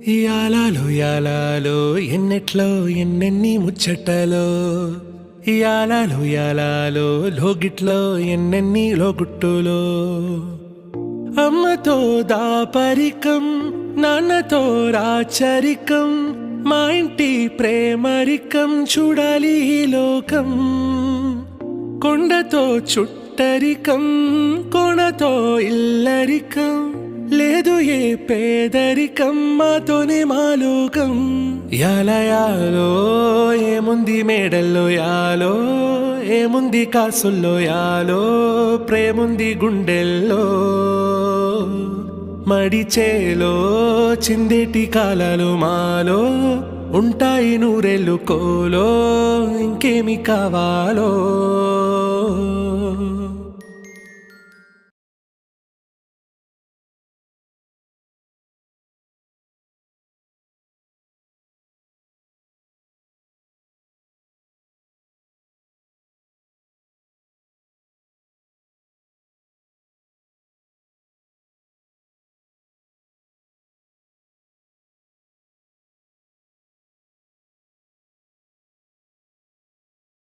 యాలాలో ఎన్నెట్లో ఎన్నెన్ని ముచ్చటలో యాలాలో లోగిట్లో ఎన్నెన్ని లోగుట్టులో అమ్మతో దాపరికం నాన్నతో రాచరికం మా ఇంటి ప్రేమరికం చూడాలి ఈ లోకం కొండతో చుట్టరికం కోణతో ఇల్లరికం లేదు ఏ పేదరికం మాతోనే మాలోకం యాలో ఏముంది మేడల్లో యాలో ఏముంది కాసుల్లో యాలో ప్రేముంది గుండెల్లో మడిచేలో చిందేటి కాలాలు మాలో ఉంటాయి నూరెళ్ళు కోలో ఇంకేమి కావాలో